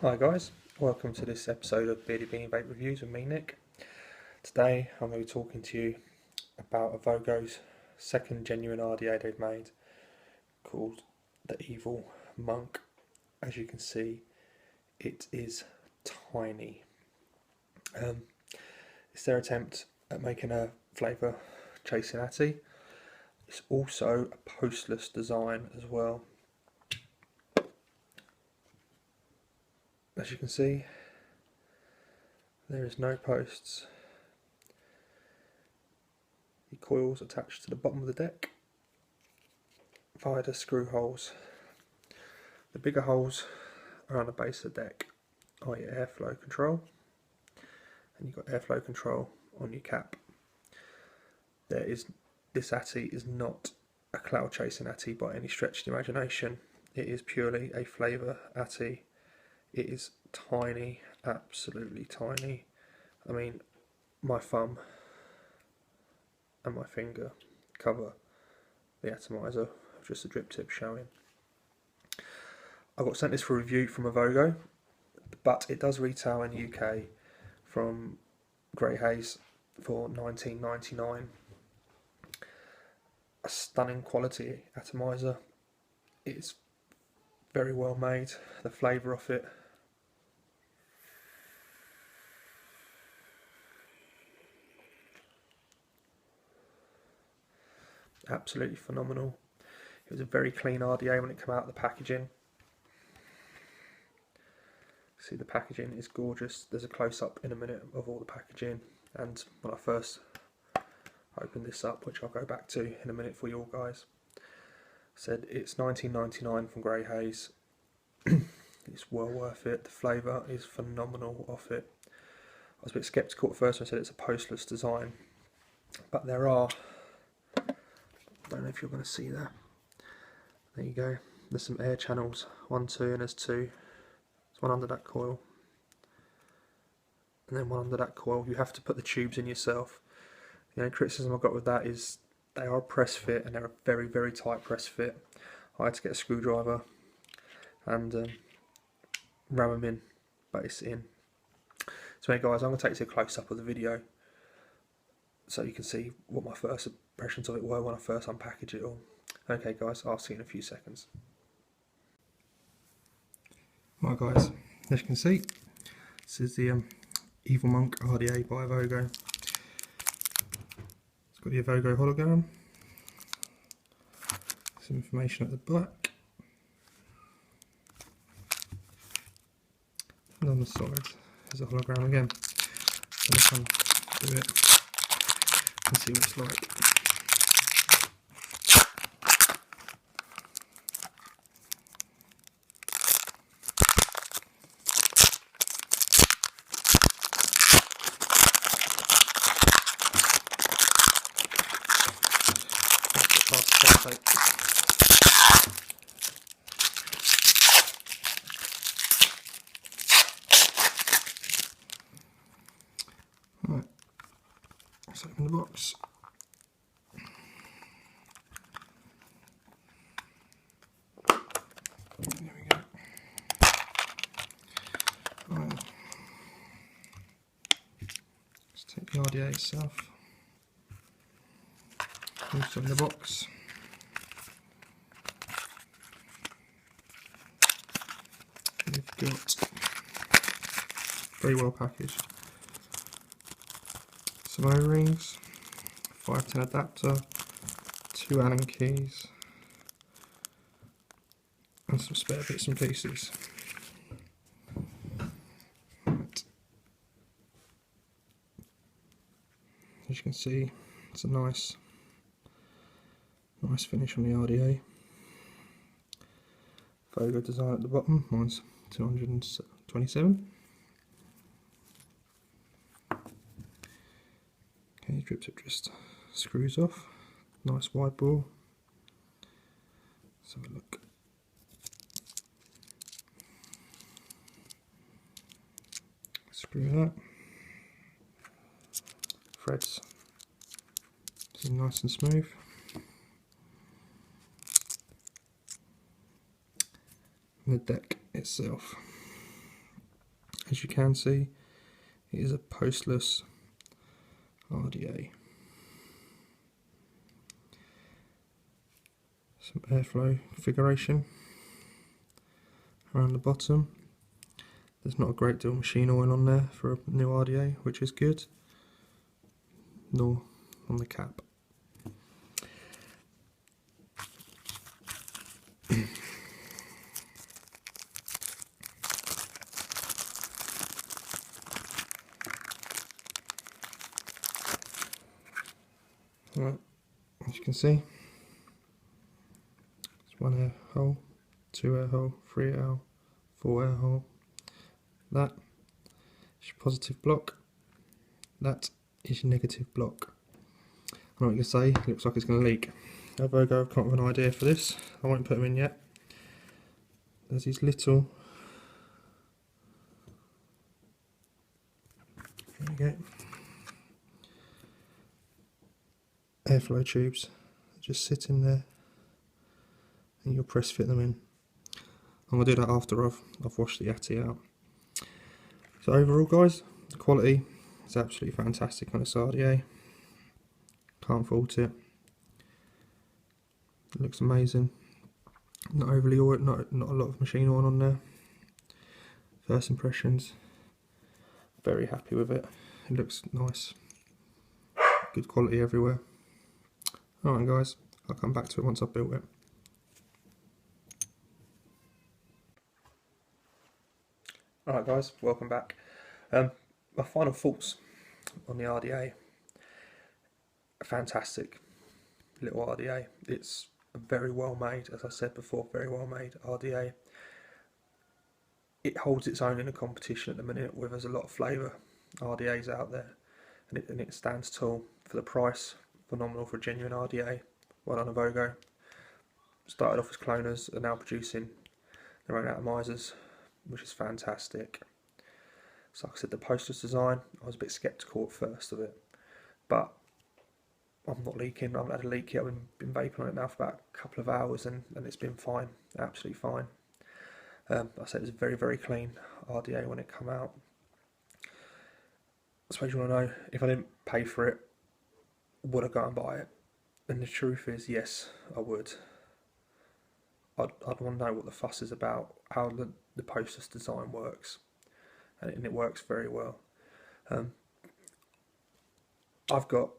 Hi guys, welcome to this episode of Beardy Beanie Vape Reviews with me, Nick. Today I'm going to be talking to you about Ivogo's second genuine RDA they've made called the Evil Monk. As you can see, it is tiny. It's their attempt at making a flavour chasing Atty. It's also a postless design as well. As you can see, there is no posts. The coils attached to the bottom of the deck via the screw holes. The bigger holes are on the base of the deck are your airflow control, and you've got airflow control on your cap. This Atty is not a cloud chasing Atty by any stretch of the imagination. It is purely a flavour Atty. It is tiny, absolutely tiny. I mean, my thumb and my finger cover the atomizer with just a drip tip showing. I got sent this for review from Ivogo, but it does retail in the UK from Grey Haze for $19.99. A stunning quality atomizer. It's very well made. The flavour of it, absolutely phenomenal. It was a very clean RDA when it came out of the packaging. See, the packaging is gorgeous. There's a close-up in a minute of all the packaging, and when I first opened this up, which I'll go back to in a minute for you all guys, said it's $19.99 from Grey Haze. It's well worth it. The flavour is phenomenal off it. I was a bit sceptical at first when I said it's a postless design, but there are, I don't know if you're going to see that, there you go, there's some air channels, 1, 2, and there's 2. There's one under that coil, and then one under that coil. You have to put the tubes in yourself. The only criticism I've got with that is they are a press fit, and they're a very, very tight press fit. I had to get a screwdriver and ram them in, but it's in. So anyway guys, I'm going to take you to a close-up of the video so you can see what my first impressions of it were when I first unpackaged it all. Okay guys, I'll see you in a few seconds. Right guys, as you can see, this is the Evil Monk RDA by Ivogo. It's got the Ivogo hologram, some information at the back, and on the sides there's a hologram again. So let's undo it and see what it's like. Right, let's open the box. There we go. Right. Let's take the RDA itself. Also in the box. We've got very well packaged some O-rings, 510 adapter, 2 Allen keys, and some spare bits and pieces. Right. As you can see, it's a nice finish on the RDA. Ivogo design at the bottom, mine's 227. Okay, drip tip just screws off. Nice wide ball. Let's have a look. Screw that. Threads seem nice and smooth. And the deck itself. as you can see, it is a postless RDA. Some airflow configuration around the bottom. There's not a great deal of machine oil on there for a new RDA, which is good, nor on the cap. Right, as you can see, it's 1 air hole, 2 air hole, 3 air hole, 4 air hole. That is your positive block, that is your negative block. I know what you can say, it looks like it's going to leak. Ivogo have come up with an idea for this. I won't put them in yet. There's these little, there we go, airflow tubes that just sit in there, and you'll press fit them in. I'm going to do that after I've washed the Yeti out. So overall guys, the quality is absolutely fantastic on this RDA. Can't fault it. It looks amazing. Not overly oil, not a lot of machine oil on there. First impressions, very happy with it. It looks nice. Good quality everywhere. Alright guys, I'll come back to it once I've built it. Alright guys, welcome back. My final thoughts on the RDA. A fantastic little RDA. It's very well made, as I said before, very well made RDA. It holds its own in a competition at the minute where there's a lot of flavour RDAs out there, and it stands tall for the price. Phenomenal for a genuine RDA. Well done Ivogo. Started off as cloners, are now producing their own atomizers, which is fantastic. So like I said, the postless design, I was a bit sceptical at first of it, but I'm not leaking. I haven't had a leak yet. I've been vaping on it now for about a couple of hours, and it's been fine, absolutely fine. I said it's a very, very clean RDA when it come out. I suppose you want to know, if I didn't pay for it, would I go and buy it? And the truth is, yes, I would. I'd want to know what the fuss is about, how the postless design works, and it works very well. I've got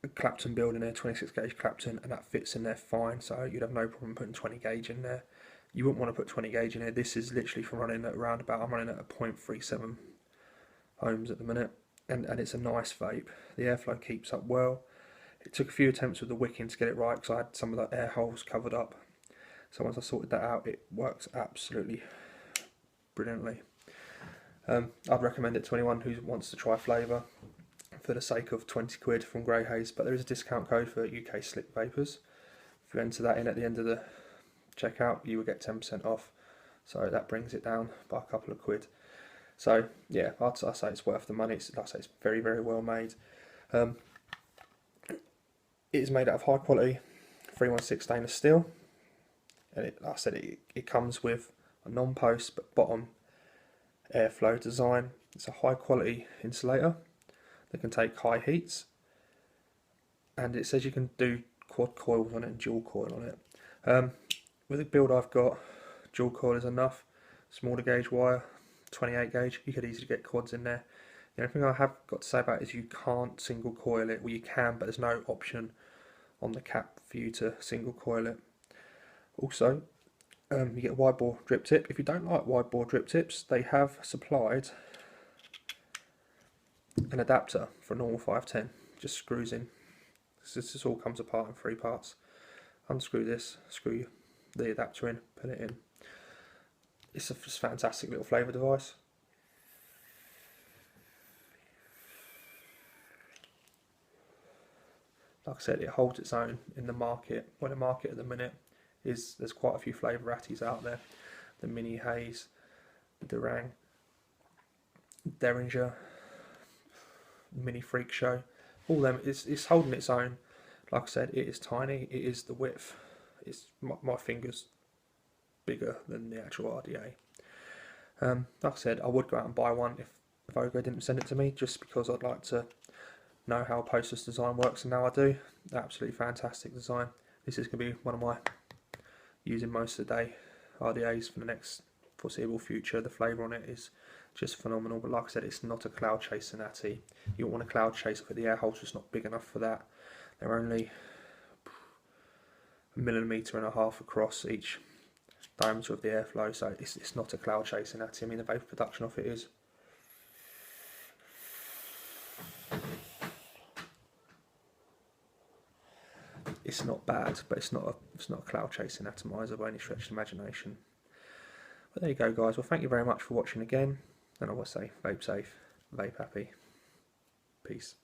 a Clapton build in there, 26 gauge Clapton, and that fits in there fine, so you'd have no problem putting 20 gauge in there. You wouldn't want to put 20 gauge in here. This is literally from running at around about, I'm running at a 0.37 ohms at the minute, and it's a nice vape. The airflow keeps up well. It took a few attempts with the wicking to get it right, because I had some of the air holes covered up. So once I sorted that out, it works absolutely brilliantly. I'd recommend it to anyone who wants to try flavour for the sake of 20 quid from Grey Haze, but there is a discount code for UK Slick Vapors. If you enter that in at the end of the checkout, you will get 10% off, so that brings it down by a couple of quid. So yeah, I'd say it's worth the money. Like I say, it's very, very well made. It is made out of high quality 316 stainless steel, and like I said, it comes with a non-post but bottom airflow design. It's a high quality insulator that can take high heats, and it says you can do quad coils on it and dual coil on it. With the build I've got, dual coil is enough. Smaller gauge wire, 28 gauge, you could easily get quads in there. The only thing I have got to say about it is you can't single coil it. Well, you can, but there's no option on the cap for you to single coil it. Also, you get a wide bore drip tip. If you don't like wide bore drip tips, they have supplied an adapter for a normal 510. Just screws in. This all comes apart in 3 parts. Unscrew this, screw the adapter in, put it in. It's a fantastic little flavour device. Like I said, it holds its own in the market. Well, the market at the minute is, there's quite a few flavour ratties out there. The Mini Haze, the Durang, Derringer, Mini Freak Show, all them, it's holding its own. Like I said, it is tiny, it is the width, it's my finger's bigger than the actual RDA. Like I said, I would go out and buy one if Ivogo didn't send it to me, just because I'd like to know how postless design works, and now I do. Absolutely fantastic design. This is going to be one of my using most of the day RDAs for the next foreseeable future. The flavour on it is just phenomenal, but like I said, it's not a cloud chaser natty. You don't want a cloud chaser, but the air hole's just not big enough for that. They're only 1.5 millimeters across each diameter of the airflow, so it's not a cloud chaser natty. I mean, the vapour production of it is. It's not bad, but it's not a cloud chasing atomizer by any stretch of imagination. But there you go, guys. Well, thank you very much for watching again, and I will say, vape safe, vape happy. Peace.